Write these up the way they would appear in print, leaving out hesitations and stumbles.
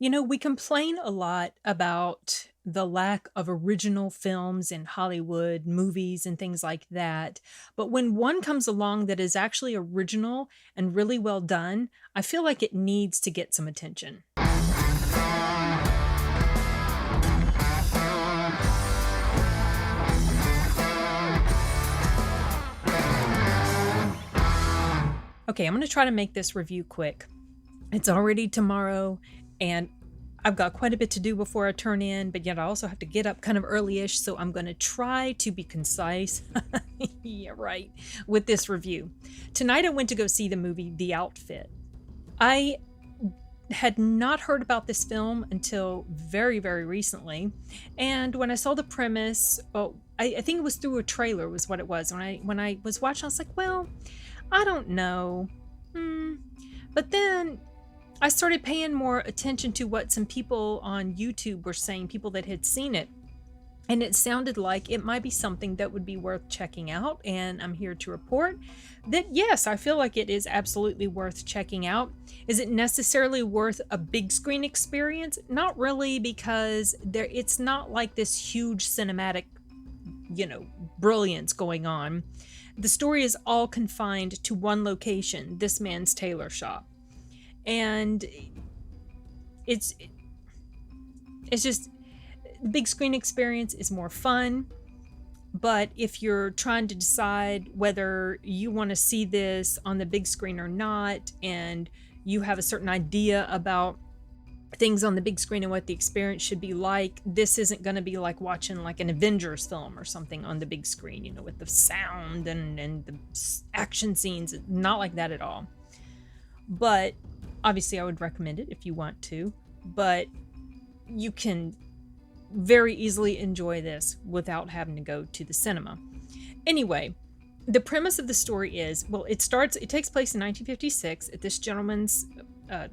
We complain a lot about the lack of original films in Hollywood, movies, and things like that. But when one comes along that is actually original and really well done, I feel like it needs to get some attention. Okay, I'm going to try to make this review quick. It's already tomorrow, and I've got quite a bit to do before I turn in, but yet I also have to get up kind of early-ish, so I'm going to try to be concise. Yeah, right. With this review. Tonight I went to go see the movie The Outfit. I had not heard about this film until very, very recently, and when I saw the premise, I think it was through a trailer was what it was. When I was watching, I was like, well, I don't know. But then I started paying more attention to what some people on YouTube were saying, people that had seen it. And it sounded like it might be something that would be worth checking out. And I'm here to report that yes, I feel like it is absolutely worth checking out. Is it necessarily worth a big screen experience? Not really, because it's not like this huge cinematic, brilliance going on. The story is all confined to one location, this man's tailor shop. And it's just the big screen experience is more fun. But if you're trying to decide whether you want to see this on the big screen or not, and you have a certain idea about things on the big screen and what the experience should be like, this isn't going to be like watching like an Avengers film or something on the big screen, with the sound and the action scenes. Not like that at all. But obviously I would recommend it if you want to, but you can very easily enjoy this without having to go to the cinema. Anyway, the premise of the story is, well, it takes place in 1956 at this gentleman's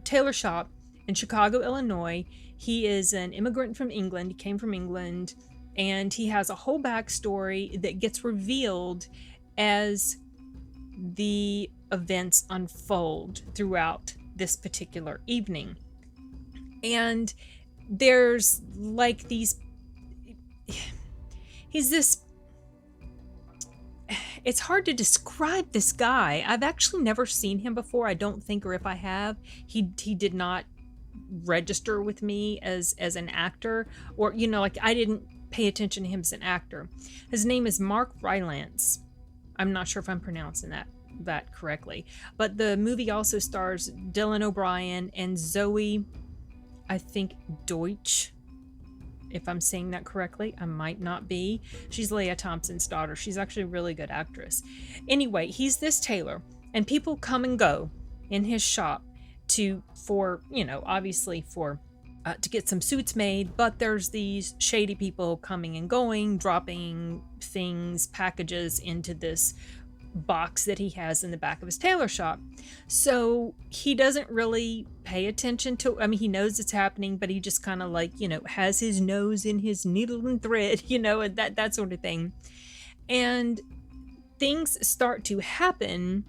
tailor shop in Chicago, Illinois. He is an immigrant from England. He came from England, and he has a whole backstory that gets revealed as the events unfold throughout this particular evening. And there's like he's this, it's hard to describe this guy. I've actually never seen him before, I don't think, or if I have, he did not register with me as an actor, or like I didn't pay attention to him as an actor. His name is Mark Rylance. I'm not sure if I'm pronouncing that correctly, but the movie also stars Dylan O'Brien and Zoe, I think, Deutsch, if I'm saying that correctly. I might not be. She's Leah Thompson's daughter. She's actually a really good actress. Anyway, he's this tailor, and people come and go in his shop obviously to get some suits made, but there's these shady people coming and going, dropping things, packages into this box that he has in the back of his tailor shop. So he doesn't really pay attention to, he knows it's happening, but he just kind of has his nose in his needle and thread, and that sort of thing. And things start to happen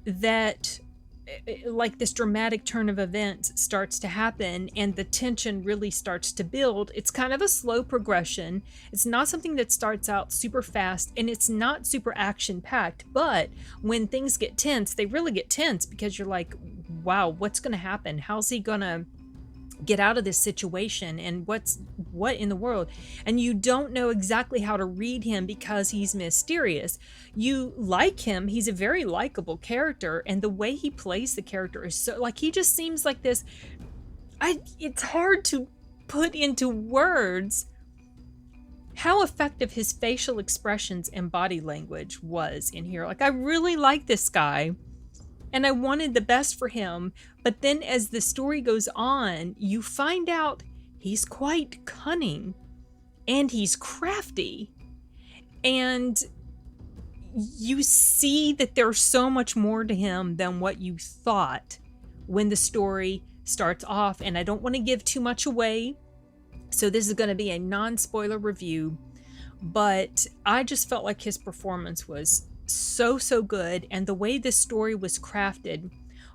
that, like, this dramatic turn of events starts to happen, and the tension really starts to build. It's kind of a slow progression. It's not something that starts out super fast, and it's not super action packed, but when things get tense, they really get tense, because you're like, wow, what's going to happen? How's he going to get out of this situation, and what in the world? And you don't know exactly how to read him because he's mysterious. You like him, he's a very likable character, and the way he plays the character is so, like, he just seems like this, it's hard to put into words how effective his facial expressions and body language was in here. Like, I really like this guy, and I wanted the best for him. But then as the story goes on, you find out he's quite cunning, and he's crafty, and you see that there's so much more to him than what you thought when the story starts off. And I don't want to give too much away, so this is going to be a non-spoiler review, but I just felt like his performance was so good, and the way this story was crafted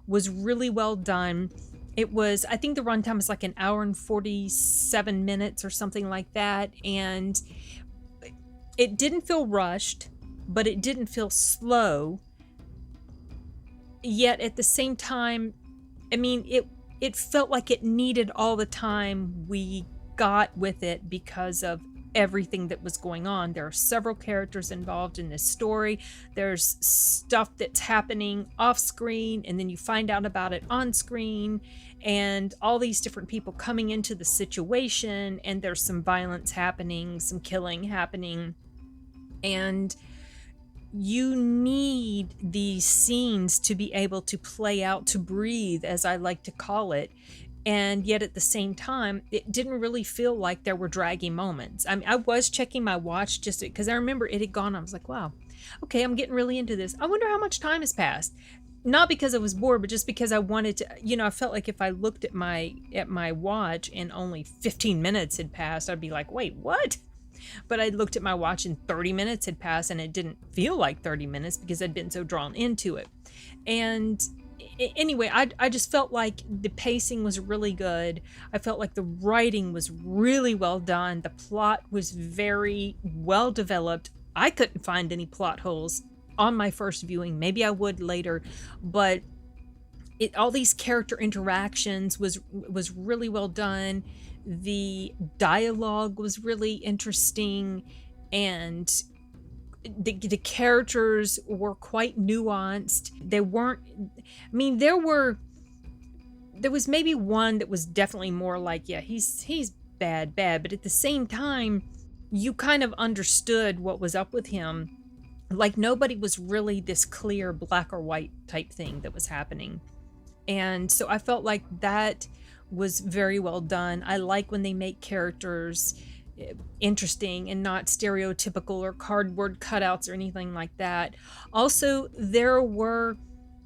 was really well done. It was, I think the runtime was like an hour and 47 minutes or something like that. And it didn't feel rushed, but it didn't feel slow. Yet at the same time, I mean, it felt like it needed all the time we got with it because of everything that was going on. There are several characters involved in this story. There's stuff that's happening off screen, and then you find out about it on screen, and all these different people coming into the situation, and there's some violence happening, some killing happening. And you need these scenes to be able to play out, to breathe, as I like to call it. And yet at the same time, it didn't really feel like there were draggy moments. I mean, I was checking my watch just because I remember it had gone. I was like, wow, okay, I'm getting really into this. I wonder how much time has passed. Not because I was bored, but just because I wanted to, I felt like if I looked at my watch and only 15 minutes had passed, I'd be like, wait, what? But I looked at my watch and 30 minutes had passed, and it didn't feel like 30 minutes because I'd been so drawn into it. And anyway, I just felt like the pacing was really good. I felt like the writing was really well done. The plot was very well developed. I couldn't find any plot holes on my first viewing. Maybe I would later, but all these character interactions was really well done. The dialogue was really interesting, and the characters were quite nuanced. They weren't, I mean, there was maybe one that was definitely more like, yeah, he's bad, but at the same time, you kind of understood what was up with him. Like, nobody was really this clear black or white type thing that was happening. And so I felt like that was very well done. I like when they make characters interesting and not stereotypical or cardboard cutouts or anything like that. Also, there were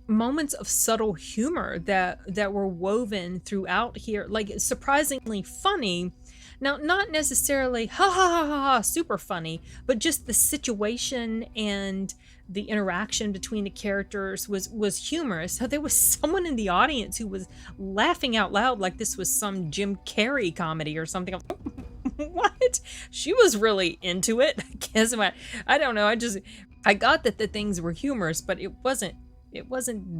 moments of subtle humor that were woven throughout here, like surprisingly funny. Now, not necessarily ha ha ha ha ha super funny, but just the situation and the interaction between the characters was humorous. So there was someone in the audience who was laughing out loud like this was some Jim Carrey comedy or something. What? She was really into it. I guess I don't know. I got that the things were humorous, but it wasn't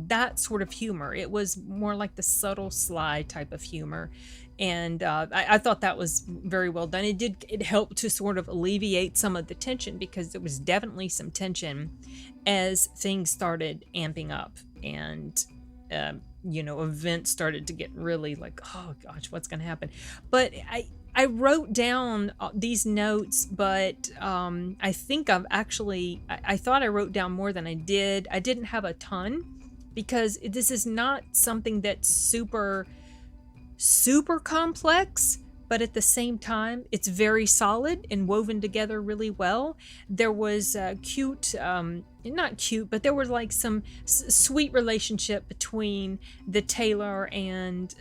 that sort of humor. It was more like the subtle, sly type of humor. And I thought that was very well done. It helped to sort of alleviate some of the tension, because there was definitely some tension as things started amping up, and events started to get really like, oh gosh, what's going to happen? But I wrote down these notes, but I think I thought I wrote down more than I did. I didn't have a ton, because this is not something that's super complex, but at the same time, it's very solid and woven together really well. There was not cute, but there was like some sweet relationship between the tailor and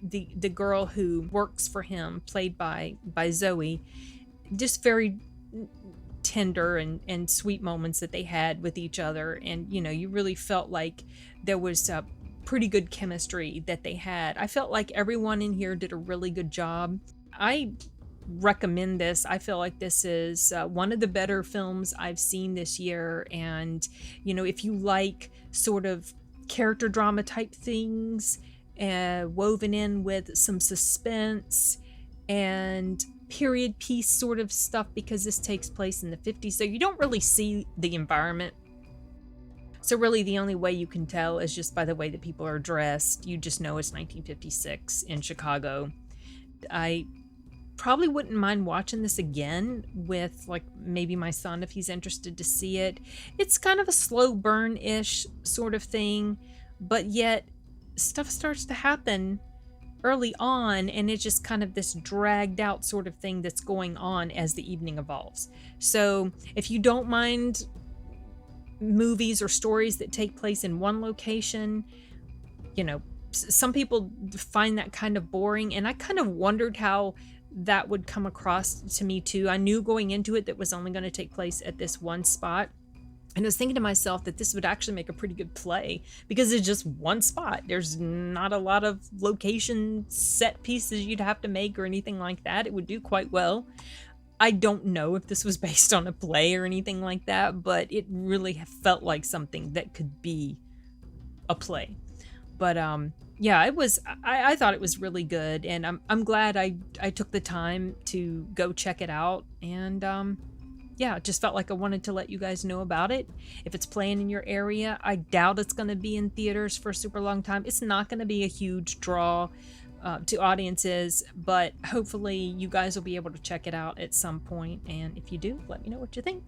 the girl who works for him, played by Zoe. Just very tender and sweet moments that they had with each other, and you really felt like there was pretty good chemistry that they had. I felt like everyone in here did a really good job. I recommend this. I feel like this is one of the better films I've seen this year. And, if you like sort of character drama type things woven in with some suspense and period piece sort of stuff, because this takes place in the 50s, so you don't really see the environment. So really the only way you can tell is just by the way that people are dressed. You just know it's 1956 in Chicago. I probably wouldn't mind watching this again with like maybe my son if he's interested to see it. It's kind of a slow burn-ish sort of thing, but yet stuff starts to happen early on, and it's just kind of this dragged out sort of thing that's going on as the evening evolves. So if you don't mind movies or stories that take place in one location, some people find that kind of boring, and I kind of wondered how that would come across to me too. I knew going into it that was only going to take place at this one spot, And I was thinking to myself that this would actually make a pretty good play because it's just one spot. There's not a lot of location set pieces you'd have to make or anything like that. It would do quite well. I don't know if this was based on a play or anything like that, but it really felt like something that could be a play. But yeah, I thought it was really good, and I'm glad I took the time to go check it out. And yeah, it just felt like I wanted to let you guys know about it. If it's playing in your area, I doubt it's going to be in theaters for a super long time. It's not going to be a huge draw to audiences, but hopefully you guys will be able to check it out at some point. And if you do, let me know what you think.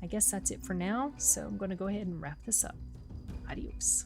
I guess that's it for now, so I'm going to go ahead and wrap this up. Adios.